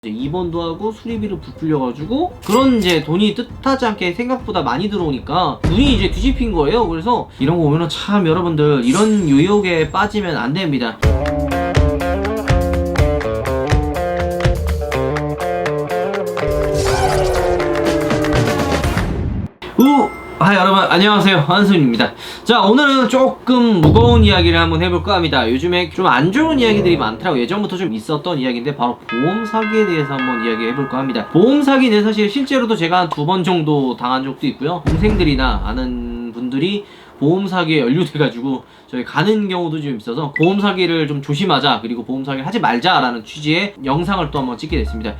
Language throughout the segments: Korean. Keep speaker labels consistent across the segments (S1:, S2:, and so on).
S1: 이제 입원도 하고 수리비를 부풀려가지고 그런 이제 돈이 뜻하지 않게 생각보다 많이 들어오니까 눈이 이제 뒤집힌 거예요. 그래서 이런 거 보면은 참 여러분들 이런 유혹에 빠지면 안 됩니다. 여러분 안녕하세요, 한수입니다. 자, 오늘은 조금 무거운 이야기를 한번 해볼까 합니다. 요즘에 좀 안 좋은 이야기들이 많더라고요. 예전부터 좀 있었던 이야기인데 바로 보험 사기에 대해서 한번 이야기해볼까 합니다. 보험 사기는 사실 실제로도 제가 한 2번 정도 당한 적도 있고요. 동생들이나 아는 분들이 보험 사기에 연루돼가지고 저희 가는 경우도 좀 있어서 보험 사기를 좀 조심하자, 그리고 보험 사기를 하지 말자라는 취지의 영상을 또 한번 찍게 됐습니다.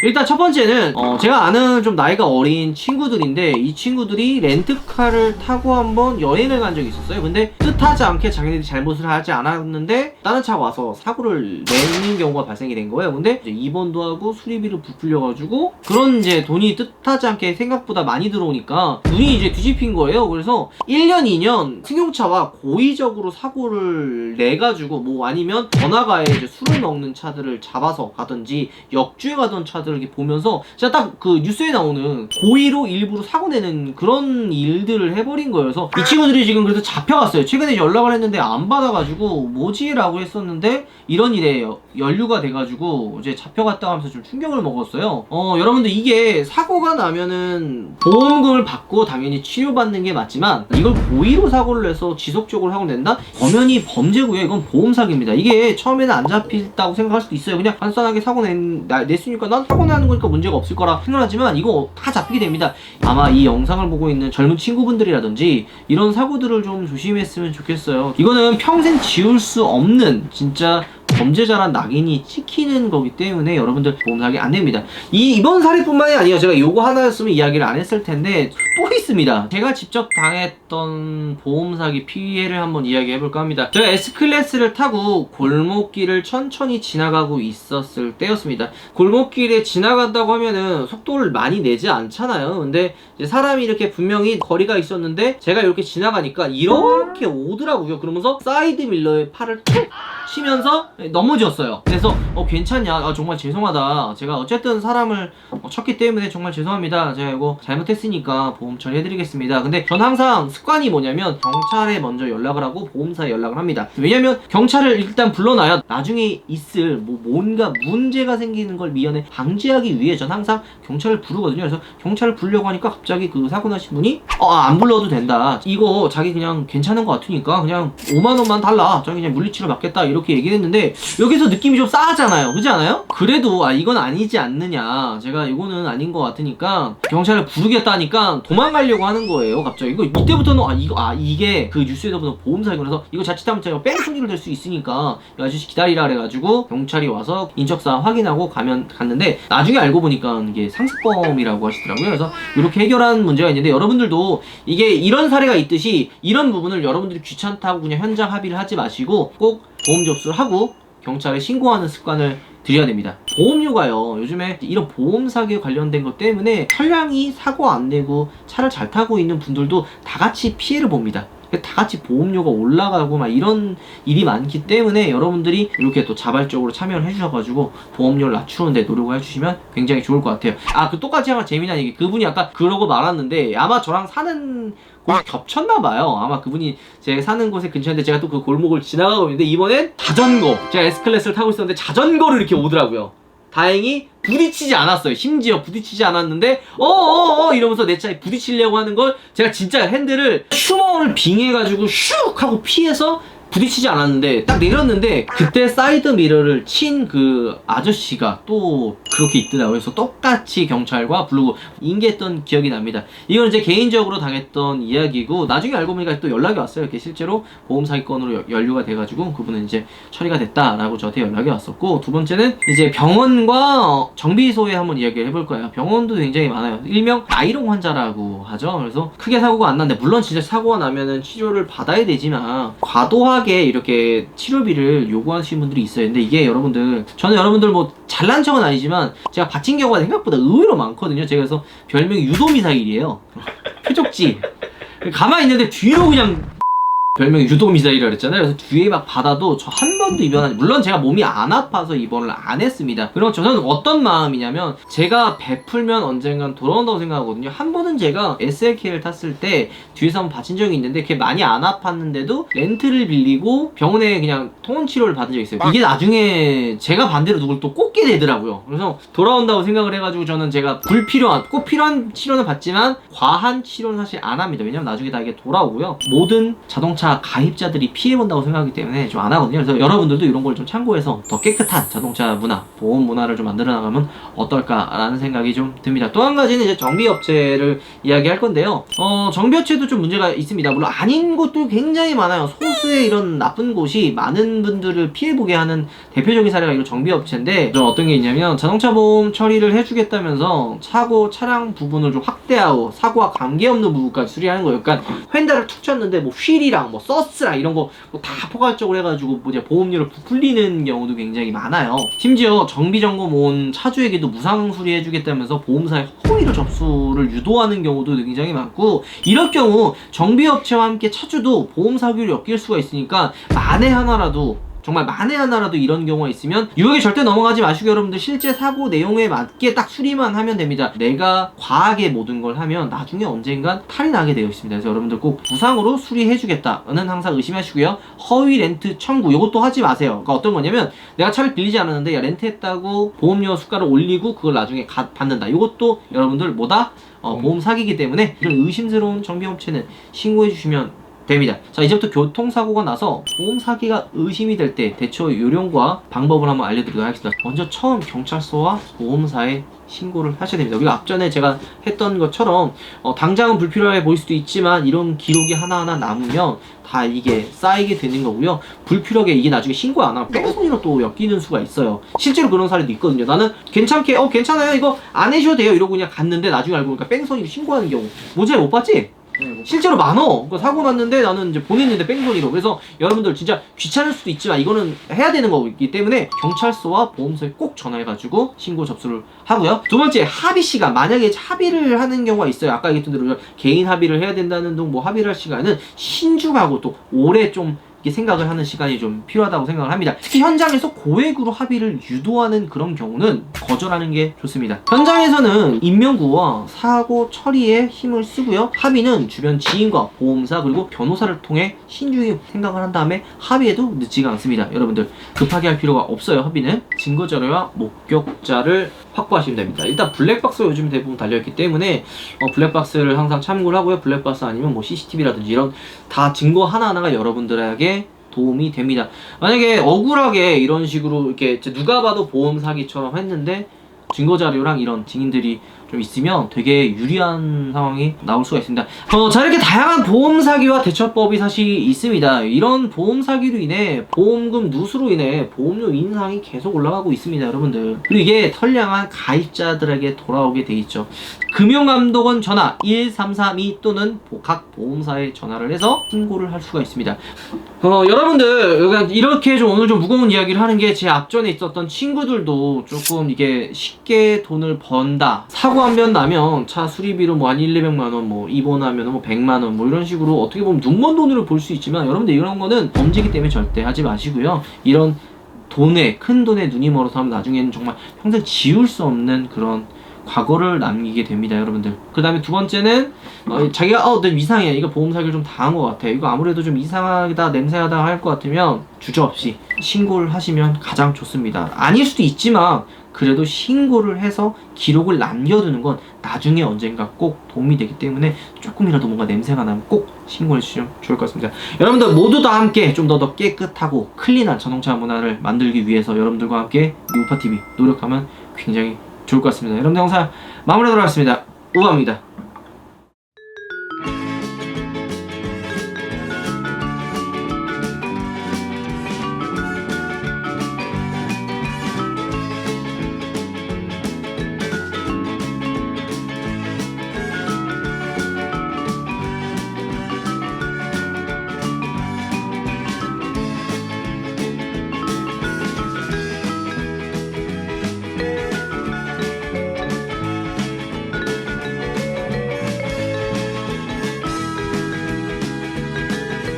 S1: 일단 첫 번째는 제가 아는 좀 나이가 어린 친구들인데, 이 친구들이 렌트카를 타고 한번 여행을 간 적이 있었어요. 근데 뜻하지 않게 자기네들이 잘못을 하지 않았는데 다른 차가 와서 사고를 내는 경우가 발생이 된 거예요. 근데 이제 입원도 하고 수리비를 부풀려가지고 그런 이제 돈이 뜻하지 않게 생각보다 많이 들어오니까 눈이 이제 뒤집힌 거예요. 그래서 1년 2년 승용차와 고의적으로 사고를 내가지고 뭐 아니면 번화가에 이제 술을 먹는 차들을 잡아서 가든지 역주행 하던 차들 이렇게 보면서 진짜 딱 그 뉴스에 나오는 고의로 일부러 사고 내는 그런 일들을 해버린 거예요. 그래서 이 친구들이 지금 그래서 잡혀갔어요. 최근에 연락을 했는데 안 받아가지고 뭐지? 라고 했었는데 이런 일에 연루가 돼가지고 이제 잡혀갔다 하면서 좀 충격을 먹었어요. 여러분들 이게 사고가 나면은 보험금을 받고 당연히 치료받는 게 맞지만 이걸 고의로 사고를 내서 지속적으로 사고 낸다? 엄연히 범죄고요. 이건 보험 사기입니다. 이게 처음에는 안 잡힐다고 생각할 수도 있어요. 그냥 간단하게 사고 냈으니까 난 사고 나는 거니까 문제가 없을 거라 생각하지만 이거 다 잡히게 됩니다. 아마 이 영상을 보고 있는 젊은 친구분들이라든지 이런 사고들을 좀 조심했으면 좋겠어요. 이거는 평생 지울 수 없는 진짜 범죄자란 낙인이 찍히는 거기 때문에 여러분들 보험 사기 안 됩니다. 이번 사례뿐만이 아니에요. 제가 요거 하나였으면 이야기를 안 했을 텐데 또 있습니다. 제가 직접 당했던 보험 사기 피해를 한번 이야기해 볼까 합니다. 제가 S클래스를 타고 골목길을 천천히 지나가고 있었을 때였습니다. 골목길에 지나간다고 하면은 속도를 많이 내지 않잖아요. 근데 이제 사람이 이렇게 분명히 거리가 있었는데 제가 이렇게 지나가니까 이렇게 오더라고요. 그러면서 사이드 밀러에 팔을 툭 치면서 넘어졌어요. 그래서 괜찮냐? 정말 죄송하다. 제가 어쨌든 사람을 쳤기 때문에 정말 죄송합니다. 제가 이거 잘못했으니까 보험 처리해드리겠습니다. 근데 전 항상 습관이 뭐냐면 경찰에 먼저 연락을 하고 보험사에 연락을 합니다. 왜냐면 경찰을 일단 불러놔야 나중에 있을 뭔가 문제가 생기는 걸 미연에 방지하기 위해 전 항상 경찰을 부르거든요. 그래서 경찰을 부르려고 하니까 갑자기 그 사고 나신 분이 안 불러도 된다. 이거 자기 그냥 괜찮은 것 같으니까 그냥 5만 원만 달라. 자기 그냥 물리치료 받겠다. 이렇게 얘기를 했는데 여기서 느낌이 좀 싸하잖아요. 그렇지 않아요? 그래도 이건 아니지 않느냐. 제가 이거는 아닌 것 같으니까 경찰을 부르겠다니까 도망가려고 하는 거예요. 갑자기 이때부터는 이게 그 뉴스에서 보는 보험사이고, 그래서 이거 자칫하면 제가 뺑소니를 될 수 있으니까 이 아저씨 기다리라 그래가지고 경찰이 와서 인적사항 확인하고 갔는데 나중에 알고 보니까 이게 상습범이라고 하시더라고요. 그래서 이렇게 해결한 문제가 있는데 여러분들도 이게 이런 사례가 있듯이 이런 부분을 여러분들이 귀찮다고 그냥 현장 합의를 하지 마시고 꼭 보험 접수를 하고 경찰에 신고하는 습관을 들여야 됩니다. 보험료가요, 요즘에 이런 보험 사기에 관련된 것 때문에 차량이 사고 안 내고 차를 잘 타고 있는 분들도 다 같이 피해를 봅니다. 다 같이 보험료가 올라가고 막 이런 일이 많기 때문에 여러분들이 이렇게 또 자발적으로 참여를 해주셔가지고 보험료를 낮추는데 노력을 해주시면 굉장히 좋을 것 같아요. 그 똑같이 하나 재미난 얘기, 그분이 아까 그러고 말았는데 아마 저랑 사는 곳이 겹쳤나봐요. 아마 그분이 제가 사는 곳에 근처인데 제가 또 그 골목을 지나가고 있는데 이번엔 자전거, 제가 S클래스를 타고 있었는데 자전거를 이렇게 오더라고요. 다행히 부딪히지 않았어요. 심지어 부딪히지 않았는데 이러면서 내 차에 부딪히려고 하는 걸 제가 진짜 핸들을 슈머를 빙해가지고 슉 하고 피해서 부딪히지 않았는데 딱 내렸는데 그때 사이드 미러를 친 그 아저씨가 또 그렇게 있더라고요. 그래서 똑같이 경찰과 부르고 인계했던 기억이 납니다. 이건 이제 개인적으로 당했던 이야기고 나중에 알고 보니까 또 연락이 왔어요. 이렇게 실제로 보험 사기건으로 연루가 돼가지고 그분은 이제 처리가 됐다라고 저한테 연락이 왔었고, 두 번째는 이제 병원과 정비소에 한번 이야기를 해볼 거예요. 병원도 굉장히 많아요. 일명 나이롱 환자라고 하죠. 그래서 크게 사고가 안 났는데 물론 진짜 사고가 나면은 치료를 받아야 되지만 과도하게 이렇게 치료비를 요구하시는 분들이 있어요. 근데 이게 저는 여러분들 뭐 잘난 척은 아니지만 제가 바친 경우가 생각보다 의외로 많거든요. 제가 그래서 별명이 유도미사일이에요. 표적지. 가만히 있는데 뒤로 그냥 별명이 유도 미사일이라 그랬잖아요. 그래서 뒤에 막 받아도 저 한 번도 입원하지. 물론 제가 몸이 안 아파서 입원을 안 했습니다. 그리고 저는 어떤 마음이냐면 제가 베풀면 언젠간 돌아온다고 생각하거든요. 한 번은 제가 SLK를 탔을 때 뒤에서 한번 받친 적이 있는데 그게 많이 안 아팠는데도 렌트를 빌리고 병원에 그냥 통원 치료를 받은 적이 있어요. 이게 나중에 제가 반대로 누굴 또 꽂게 되더라고요. 그래서 돌아온다고 생각을 해가지고 저는 제가 꼭 필요한 치료는 받지만 과한 치료는 사실 안 합니다. 왜냐면 나중에 다 이게 돌아오고요. 모든 자동차 가입자들이 피해본다고 생각하기 때문에 좀 안 하거든요. 그래서 여러분들도 이런 걸 좀 참고해서 더 깨끗한 자동차 문화, 보험 문화를 좀 만들어 나가면 어떨까라는 생각이 좀 듭니다. 또 한 가지는 이제 정비업체를 이야기할 건데요. 정비업체도 좀 문제가 있습니다. 물론 아닌 곳도 굉장히 많아요. 소수의 이런 나쁜 곳이 많은 분들을 피해보게 하는 대표적인 사례가 이런 정비업체인데 좀 어떤 게 있냐면 자동차 보험 처리를 해주겠다면서 차량 부분을 좀 확대하고 사고와 관계없는 부분까지 수리하는 거예요. 그러니까 휀다를 툭 쳤는데 뭐 휠이랑 뭐 서스랑 이런 거 다 포괄적으로 해가지고 뭐 이제 보험료를 부풀리는 경우도 굉장히 많아요. 심지어 정비점검 온 차주에게도 무상 수리해주겠다면서 보험사에 허위로 접수를 유도하는 경우도 굉장히 많고, 이럴 경우 정비업체와 함께 차주도 보험 사고를 엮일 수가 있으니까 정말 만에 하나라도 이런 경우가 있으면 유혹에 절대 넘어가지 마시고 여러분들 실제 사고 내용에 맞게 딱 수리만 하면 됩니다. 내가 과하게 모든 걸 하면 나중에 언젠간 탈이 나게 되어 있습니다. 그래서 여러분들 꼭 부상으로 수리해주겠다는 항상 의심하시고요. 허위 렌트 청구 이것도 하지 마세요. 그러니까 어떤 거냐면 내가 차를 빌리지 않았는데 야 렌트했다고 보험료 수가를 올리고 그걸 나중에 받는다. 이것도 여러분들 뭐다? 보험 사기이기 때문에 이런 의심스러운 정비업체는 신고해주시면 됩니다. 자, 이제부터 교통사고가 나서 보험 사기가 의심이 될 때 대처 요령과 방법을 한번 알려드리도록 하겠습니다. 먼저 처음 경찰서와 보험사에 신고를 하셔야 됩니다. 우리가 앞전에 제가 했던 것처럼 당장은 불필요해 보일 수도 있지만 이런 기록이 하나하나 남으면 다 이게 쌓이게 되는 거고요. 불필요하게 이게 나중에 신고 안 하면 뺑소니로 또 엮이는 수가 있어요. 실제로 그런 사례도 있거든요. 나는 괜찮아요 이거 안 해셔도 돼요 이러고 그냥 갔는데 나중에 알고 보니까 뺑소니로 신고하는 경우 문제 못 봤지? 실제로 많어. 사고 났는데 나는 이제 보냈는데 뺑소니로. 그래서 여러분들 진짜 귀찮을 수도 있지만 이거는 해야 되는 거기 때문에 경찰서와 보험소에 꼭 전화해가지고 신고 접수를 하고요. 두 번째, 합의 시간. 만약에 합의를 하는 경우가 있어요. 아까 얘기했던 대로 개인 합의를 해야 된다는 등 뭐 합의를 할 시간은 신중하고 또 오래 좀 생각을 하는 시간이 좀 필요하다고 생각을 합니다. 특히 현장에서 고액으로 합의를 유도하는 그런 경우는 거절하는 게 좋습니다. 현장에서는 인명구호와 사고 처리에 힘을 쓰고요. 합의는 주변 지인과 보험사 그리고 변호사를 통해 신중히 생각을 한 다음에 합의해도 늦지가 않습니다. 여러분들 급하게 할 필요가 없어요. 합의는 증거자료와 목격자를 확보하시면 됩니다. 일단 블랙박스가 요즘 대부분 달려있기 때문에 블랙박스를 항상 참고를 하고요. 블랙박스 아니면 뭐 CCTV라든지 이런 다 증거 하나하나가 여러분들에게 도움이 됩니다. 만약에 억울하게 이런 식으로 이렇게 누가 봐도 보험 사기처럼 했는데 증거자료랑 이런 증인들이 좀 있으면 되게 유리한 상황이 나올 수가 있습니다. 자, 이렇게 다양한 보험 사기와 대처법이 사실 있습니다. 이런 보험 사기로 인해 보험금 누수로 인해 보험료 인상이 계속 올라가고 있습니다, 여러분들. 그리고 이게 선량한 가입자들에게 돌아오게 돼 있죠. 금융감독원 전화 1332 또는 각 보험사에 전화를 해서 신고를 할 수가 있습니다. 여러분들 이렇게 좀 오늘 좀 무거운 이야기를 하는 게 제 앞전에 있었던 친구들도 조금 이게 쉽게 돈을 번다, 사고 한 번 나면 차 수리비로 뭐 한 1,200만원, 뭐 입원하면 뭐 100만원 뭐 이런 식으로 어떻게 보면 눈먼 돈으로 볼 수 있지만 여러분들 이런 거는 범죄이기 때문에 절대 하지 마시고요. 이런 큰 돈에 눈이 멀어서 하면 나중에는 정말 평생 지울 수 없는 그런 과거를 남기게 됩니다, 여러분들. 그 다음에 두 번째는 자기가 너 이상해, 이거 보험 사기를 좀 당한 것 같아, 이거 아무래도 좀 이상하다 냄새나다 할 것 같으면 주저없이 신고를 하시면 가장 좋습니다. 아닐 수도 있지만 그래도 신고를 해서 기록을 남겨두는 건 나중에 언젠가 꼭 도움이 되기 때문에 조금이라도 뭔가 냄새가 나면 꼭 신고해 주시면 좋을 것 같습니다. 여러분들 모두 다 함께 좀 더 깨끗하고 클린한 자동차 문화를 만들기 위해서 여러분들과 함께 우파TV 노력하면 굉장히 좋을 것 같습니다. 여러분들 영상 마무리하도록 하겠습니다. 우파입니다.